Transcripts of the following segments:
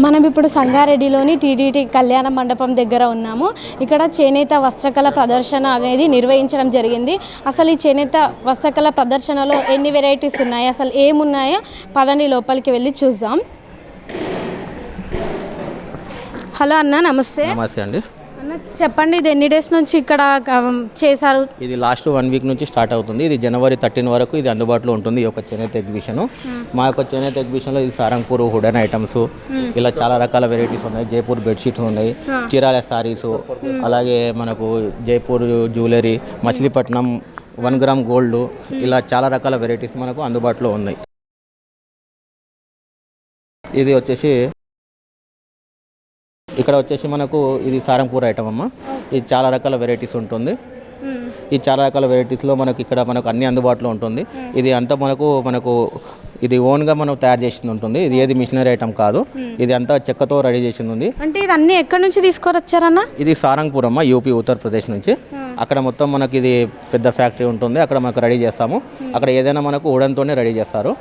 మనం ఇప్పుడు సంగారెడ్డిలోని టీటీడీ కళ్యాణ మండపం దగ్గర ఉన్నాము. ఇక్కడ చేనేత వస్త్రకళ ప్రదర్శన అనేది నిర్వహించడం జరిగింది. అసలు ఈ చేనేత వస్త్రకళ ప్రదర్శనలో ఎన్ని వెరైటీస్ ఉన్నాయి, అసలు ఏమున్నాయో పదండి లోపలికి వెళ్ళి చూద్దాం. హలో అన్న, నమస్తే. నమస్తే అండి. అన్న చెప్పండి, ఇది ఎన్ని డేస్ నుంచి ఇక్కడ చేశారు? ఇది లాస్ట్ 1 వీక్ నుంచి స్టార్ట్ అవుతుంది. ఇది జనవరి 13 వరకు ఇది అందుబాటులో ఉంటుంది. ఈ యొక్క చేనేత ఎగ్జిబిషన్. మా యొక్క చేనేత ఎగ్జిబిషన్లో ఇది సారంగపూర్ వుడెన్ ఐటమ్స్, ఇలా చాలా రకాల వెరైటీస్ ఉన్నాయి. జైపూర్ బెడ్షీట్స్ ఉన్నాయి, చీరాల సారీస్, అలాగే మనకు Jaipur jewellery, Machilipatnam 1 gram gold, ఇలా చాలా రకాల వెరైటీస్ మనకు అందుబాటులో ఉన్నాయి. ఇది వచ్చేసి ఇక్కడ వచ్చేసి మనకు ఇది సారంగపూర్ ఐటమ్ అమ్మ. ఇది చాలా రకాల వెరైటీస్ ఉంటుంది. ఈ చాలా రకాల వెరైటీస్లో మనకు ఇక్కడ మనకు అన్ని అందుబాటులో ఉంటుంది. ఇది అంతా మనకు ఇది ఓన్గా మనం తయారు చేసింది ఉంటుంది. ఇది ఏది మిషనరీ ఐటమ్ కాదు, ఇది అంతా చెక్కతో రెడీ చేసింది ఉంది. అంటే ఇది అన్ని ఎక్కడి నుంచి తీసుకొచ్చారన్న? ఇది సారంగపూర్ అమ్మ, యూపీ ఉత్తరప్రదేశ్ నుంచి. అక్కడ మొత్తం మనకి ఇది పెద్ద ఫ్యాక్టరీ ఉంటుంది, అక్కడ మనకు రెడీ చేస్తాము. అక్కడ ఏదైనా మనకు ఉడన్తోనే రెడీ చేస్తారు.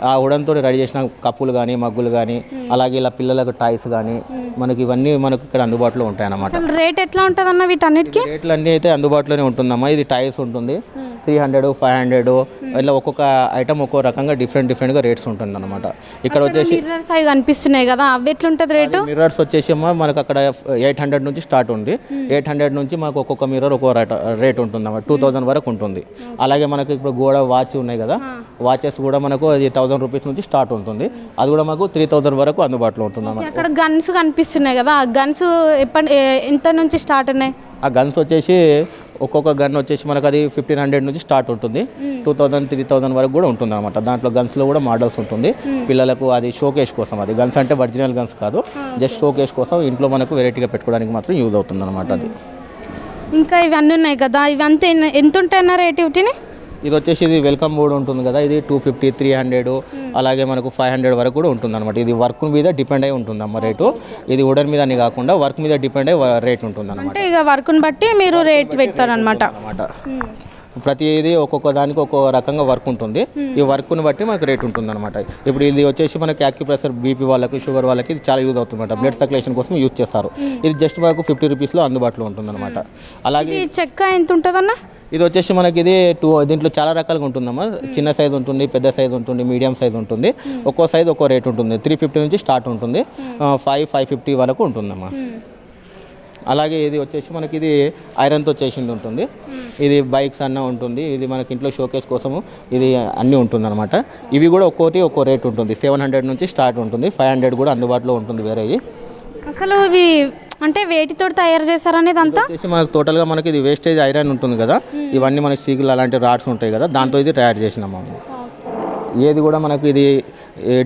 ఆ ఉడన్తో రెడీ చేసిన కప్పులు కానీ మగ్గులు కానీ, అలాగే ఇలా పిల్లలకు టాయ్స్ కానీ, మనకి ఇవన్నీ మనకు ఇక్కడ అందుబాటులో ఉంటాయి అన్నమాట. రేట్ ఎట్లా ఉంటుంది అన్న వీటన్నిటికీ? రేట్లు అన్నీ అయితే అందుబాటులోనే ఉంటుందమ్మా. ఇది టాయ్స్ ఉంటుంది 300, 500, ఇలా ఒక్కొక్క ఐటమ్ ఒక్కో రకంగా డిఫరెంట్గా రేట్స్ ఉంటుంది అనమాట. ఇక్కడ వచ్చేసి మిర్రర్స్ అవి కనిపిస్తున్నాయి కదా, అవి ఎట్లుంటుంది రేటు? మిర్రర్స్ వచ్చేసి అమ్మా మనకు అక్కడ 800 నుంచి స్టార్ట్ ఉంది. 800 నుంచి మనకు ఒక్కొక్క మిర్రర్ ఒక్కో రేట్ ఉంటుంది అన్నమాట. 2000 వరకు ఉంటుంది. అలాగే మనకి ఇప్పుడు గోడ వాచ్ ఉన్నాయి కదా, వాచెస్ కూడా మనకు అది 1000 రూపీస్ నుంచి స్టార్ట్ ఉంటుంది. అది కూడా మాకు 3000 వరకు అందుబాటులో ఉంటుంది అన్నమాట. అక్కడ గన్స్ కనిపిస్తున్నాయి కదా, ఆ గన్స్ ఎంత నుంచి స్టార్ట్ ఉన్నాయి? ఆ గన్స్ వచ్చేసి ఒక్కొక్క గన్ వచ్చేసి మనకు అది 1500 నుంచి స్టార్ట్ ఉంటుంది. 2000, 3000 వరకు కూడా ఉంటుంది అనమాట. దాంట్లో గన్స్లో కూడా మోడల్స్ ఉంటుంది. పిల్లలకు అది షోకేస్ కోసం, అది గన్స్ అంటే ఒరిజినల్ గన్స్ కాదు, జస్ట్ షోకేస్ కోసం ఇంట్లో మనకు వెరైటీగా పెట్టుకోవడానికి మాత్రం యూజ్ అవుతుంది అనమాట. అది ఇంకా ఇవన్నీ ఉన్నాయి కదా, ఇవంతా ఎంత ఉంటాయన్న రేట్? వీటిని ఇది వచ్చేసి ఇది వెల్కమ్ బోర్డు ఉంటుంది కదా, ఇది 250, 300, అలాగే మనకు 500 వరకు కూడా ఉంటుంది అనమాట. ఇది వర్క్ మీద డిపెండ్ అయి ఉంటుంది అమ్మ రేటు. ఇది వుడెన్ మీద అని కాకుండా వర్క్ మీద డిపెండ్ అయ్యి రేట్ ఉంటుంది అనమాట. ఇక వర్క్ని బట్టి మీరు రేట్ పెడతారు అనమాట. ప్రతిదీ ఒక్కొక్క దానికి ఒక్కొక్క రకంగా వర్క్ ఉంటుంది. ఈ వర్క్ని బట్టి మనకు రేట్ ఉంటుంది అనమాట. ఇప్పుడు ఇది వచ్చేసి మనకి యాక్యుప్రెషర్, బీపీ వాళ్ళకి, షుగర్ వాళ్ళకి ఇది చాలా యూజ్ అవుతుంది అనమాట. బ్లడ్ సర్క్యులేషన్ కోసం యూజ్ చేస్తారు. ఇది జస్ట్ మనకు 50 రూపీస్లో అందుబాటులో ఉంటుంది అనమాట. అలాగే చెక్క ఎంత ఉంటుందన్న? ఇది వచ్చేసి మనకి ఇది దీంట్లో చాలా రకాలుగా ఉంటుందమ్మా. చిన్న సైజు ఉంటుంది, పెద్ద సైజు ఉంటుంది, మీడియం సైజు ఉంటుంది. ఒక్కో సైజు ఒక్కో రేట్ ఉంటుంది. 350 నుంచి స్టార్ట్ ఉంటుంది, 550 వరకు ఉంటుందమ్మా. అలాగే ఇది వచ్చేసి మనకి ఇది ఐరన్తో చేసింది ఉంటుంది. ఇది బైక్స్ అన్న ఉంటుంది. ఇది మనకి ఇంట్లో షోకేస్ కోసము ఇది అన్నీ ఉంటుంది అనమాట. ఇవి కూడా ఒక్కోటి ఒక్కో రేట్ ఉంటుంది. 700 నుంచి స్టార్ట్ ఉంటుంది, 500 కూడా అందుబాటులో ఉంటుంది వేరేవి. అసలు ఇవి అంటే వేటితో తయారు చేశారనేది అంతా వచ్చేసి మనకు టోటల్గా మనకి ఇది వేస్టేజ్ ఐరన్ ఉంటుంది కదా, ఇవన్నీ మనకి స్టీల్ అలాంటి రాడ్స్ ఉంటాయి కదా, దాంతో ఇది తయారు చేసినాము. ఏది కూడా మనకు ఇది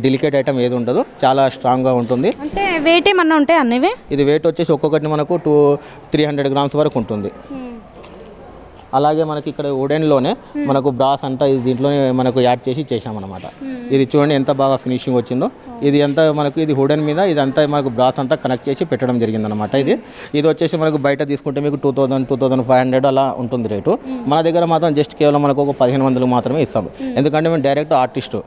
డెలికేట్ ఐటమ్ ఏది ఉండదు, చాలా స్ట్రాంగ్గా ఉంటుంది. అంటే వెయిట్ ఏమన్నా ఉంటాయి అన్నవి? ఇది వెయిట్ వచ్చేసి ఒక్కొక్కటి మనకు 300 గ్రామ్స్ వరకు ఉంటుంది. అలాగే మనకి ఇక్కడ వుడెన్లోనే మనకు బ్రాస్ అంతా దీంట్లోనే మనకు యాడ్ చేసి చేసామన్నమాట. ఇది చూడండి ఎంత బాగా ఫినిషింగ్ వచ్చిందో. ఇది అంతా మనకు ఇది వుడెన్ మీద ఇదంతా మనకు బ్రాస్ అంతా కనెక్ట్ చేసి పెట్టడం జరిగిందనమాట. ఇది వచ్చేసి మనకు బయట తీసుకుంటే మీకు 2000, 2500 అలా ఉంటుంది రేటు. మన దగ్గర మాత్రం జస్ట్ కేవలం మనకు ఒక 1500 మాత్రమే ఇస్తాము. ఎందుకంటే మేము డైరెక్ట్ ఆర్టిస్టు,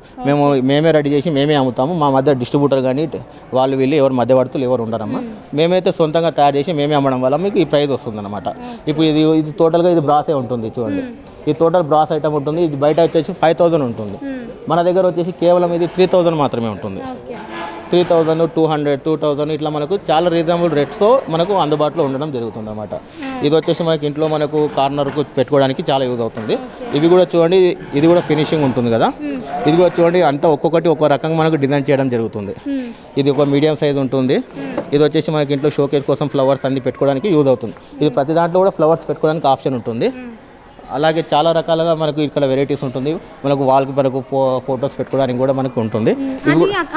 మేమే రెడీ చేసి మేమే అమ్ముతాము. మా మధ్య డిస్ట్రిబ్యూటర్ కానీ వాళ్ళు వీళ్ళు ఎవరు మధ్యవర్తులు ఎవరు ఉండరమ్మా. మేమైతే సొంతంగా తయారు చేసి మేమే అమ్మడం వల్ల మీకు ఈ ప్రైస్ వస్తుందన్నమాట. ఇప్పుడు ఇది టోటల్గా ఇది బ్రాసే ఉంటుంది చూడండి. ఈ టోటల్ బ్రాస్ ఐటమ్ ఉంటుంది. ఇది బయట వచ్చేసి 5000 ఉంటుంది. మన దగ్గర వచ్చేసి కేవలం ఇది 3000 మాత్రమే ఉంటుంది. 3000, 200, 2000 ఇట్లా మనకు చాలా రీజనబుల్ రేట్స్తో మనకు అందుబాటులో ఉండడం జరుగుతుంది అన్నమాట. ఇది వచ్చేసి మనకి ఇంట్లో మనకు కార్నర్కు పెట్టుకోవడానికి చాలా యూజ్ అవుతుంది. ఇవి కూడా చూడండి, ఇది కూడా ఫినిషింగ్ ఉంటుంది కదా. ఇది కూడా చూడండి అంతా ఒక్కొక్కటి ఒక్కో రకంగా మనకు డిజైన్ చేయడం జరుగుతుంది. ఇది ఒక మీడియం సైజ్ ఉంటుంది. ఇది వచ్చేసి మనకి ఇంట్లో షోకేస్ కోసం ఫ్లవర్స్ అన్ని పెట్టుకోవడానికి యూజ్ అవుతుంది. ఇది ప్రతి దాంట్లో కూడా ఫ్లవర్స్ పెట్టుకోవడానికి ఆప్షన్ ఉంటుంది. అలాగే చాలా రకాలుగా మనకు ఇక్కడ వెరైటీస్ ఉంటుంది. మనకు వాల్కి మనకు ఫొటోస్ పెట్టుకోవడానికి కూడా మనకు ఉంటుంది.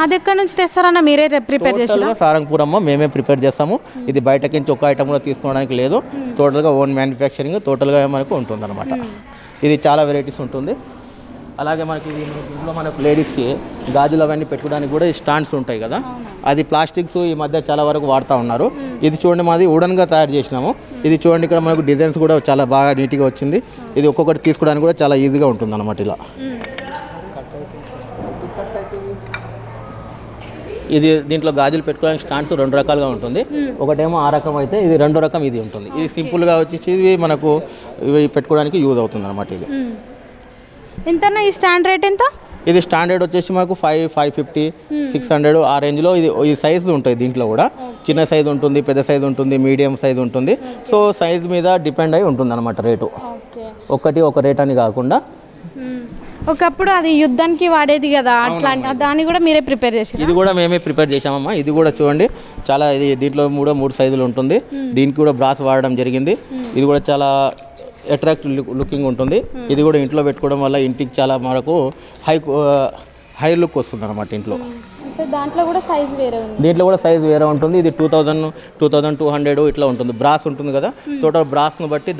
అది ఎక్కడ నుంచి తెస్తారన్న? మీరే ప్రిపేర్ చేస్తారా? సారంగపూర్ అమ్మ, మేమే ప్రిపేర్ చేస్తాము. ఇది బయటకి నుంచి ఒక ఐటమ్ కూడా తీసుకోవడానికి లేదు. టోటల్గా ఓన్ మ్యానుఫ్యాక్చరింగ్ టోటల్గా మనకు ఉంటుంది అనమాట. ఇది చాలా వెరైటీస్ ఉంటుంది. అలాగే మనకి ఇంట్లో మనకు లేడీస్కి గాజులు అవన్నీ పెట్టుకోవడానికి కూడా స్టాండ్స్ ఉంటాయి కదా, అది ప్లాస్టిక్స్ ఈ మధ్య చాలా వరకు వాడుతూ ఉన్నారు. ఇది చూడండి మాది వుడన్గా తయారు చేసినాము. ఇది చూడండి ఇక్కడ మనకు డిజైన్స్ కూడా చాలా బాగా నీట్గా వచ్చింది. ఇది ఒక్కొక్కటి తీసుకోవడానికి కూడా చాలా ఈజీగా ఉంటుంది అన్నమాట. ఇలా ఇది దీంట్లో గాజులు పెట్టుకోవడానికి స్టాండ్స్ 2 రకాలుగా ఉంటుంది. ఒకటేమో ఆ రకం అయితే ఇది 2వ రకం ఇది ఉంటుంది. ఇది సింపుల్గా వచ్చేసి ఇది మనకు ఇవి పెట్టుకోవడానికి యూజ్ అవుతుంది అనమాట. ఇది ఎంతన్నా ఈ స్టాండ్ రేట్ ఎంత? ఇది స్టాండర్డ్ వచ్చేసి మాకు 550 600 ఆ రేంజ్లో. ఈ సైజు ఉంటుంది. దీంట్లో కూడా చిన్న సైజు ఉంటుంది, పెద్ద సైజు ఉంటుంది, మీడియం సైజు ఉంటుంది. సో సైజు మీద డిపెండ్ అయి ఉంటుంది అనమాట రేటు. ఒక రేట్ అని కాకుండా ఒకప్పుడు అది యుద్ధానికి వాడేది కదా, అట్లాంటి దాన్ని కూడా మీరే ప్రిపేర్ చేసి? ఇది కూడా మేమే ప్రిపేర్ చేసామమ్మా. ఇది కూడా చూడండి చాలా ఇది దీంట్లో 3 సైజులు ఉంటుంది. దీనికి కూడా బ్రాస్ వాడడం జరిగింది. ఇది కూడా చాలా అట్రాక్టివ్ లుకింగ్ ఉంటుంది. ఇది కూడా ఇంట్లో పెట్టుకోవడం వల్ల ఇంటికి చాలా మనకు హై లుక్ వస్తుంది అనమాట ఇంట్లో. దాంట్లో కూడా సైజ్ వేరే ఉంది. దీంట్లో కూడా సైజ్ వేరే ఉంటుంది. ఇది 2200 ఇట్లా ఉంటుంది. బ్రాస్ ఉంటుంది కదా, టోటల్ బ్రాస్ను బట్టి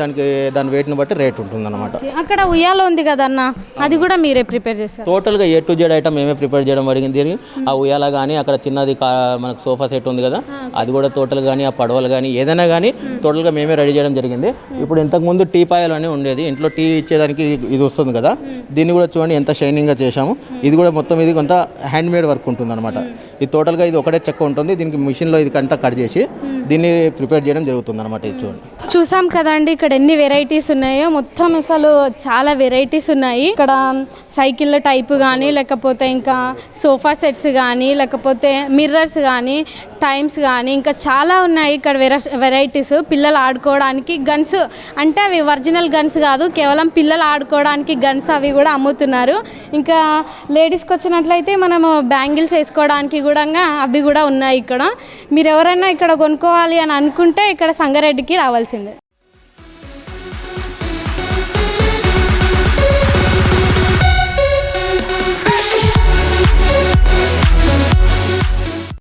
దాని వెయిట్ని బట్టి రేట్ ఉంటుంది అనమాట. అక్కడ ఉయ్యాల ఉంది కదా అన్న, అది కూడా మీరే ప్రిపేర్ చేస్తారు? టోటల్గా A to Z ఐటమ్ మేమే ప్రిపేర్ చేయడం జరిగింది. ఆ ఉయ్యాల కానీ అక్కడ చిన్నది మనకు సోఫా సెట్ ఉంది కదా, అది కూడా టోటల్ కానీ ఆ పడవలు కానీ ఏదైనా కానీ టోటల్గా మేమే రెడీ చేయడం జరిగింది. ఇప్పుడు ఇంతకుముందు టీ పాయలు అని ఉండేది, ఇంట్లో టీ ఇచ్చేదానికి ఇది వస్తుంది కదా, దీన్ని కూడా చూడండి ఎంత షైనింగ్గా చేశాము. ఇది కూడా మొత్తం ఇది కొంత హ్యాండ్మేడ్ వర్క్ ఉంటుంది అనమాట. ఇది టోటల్గా ఇది ఒకటే చెక్క ఉంటుంది. దీనికి మిషన్లో ఇది కంట కట్ చేసి దీన్ని ప్రిపేర్ చేయడం జరుగుతుంది అనమాట. ఇది చూడండి. చూసాం కదండి ఇక్కడ ఎన్ని వెరైటీస్ ఉన్నాయో, మొత్తం అసలు చాలా వెరైటీస్ ఉన్నాయి. ఇక్కడ సైకిళ్ళ టైప్ కానీ, లేకపోతే ఇంకా సోఫా సెట్స్ కానీ, లేకపోతే మిర్రర్స్ కానీ, టైమ్స్ కానీ, ఇంకా చాలా ఉన్నాయి ఇక్కడ వెరైటీస్. పిల్లలు ఆడుకోవడానికి గన్స్, అంటే అవి ఒరిజినల్ గన్స్ కాదు, కేవలం పిల్లలు ఆడుకోవడానికి గన్స్ అవి కూడా అమ్ముతున్నారు. ఇంకా లేడీస్కి వచ్చినట్లయితే మనము బ్యాంగిల్స్ వేసుకోవడానికి కూడా అవి కూడా ఉన్నాయి ఇక్కడ. మీరు ఎవరైనా ఇక్కడ కొనుక్కోవాలి అని అనుకుంటే ఇక్కడ సంగారెడ్డికి రావాల్సిందే.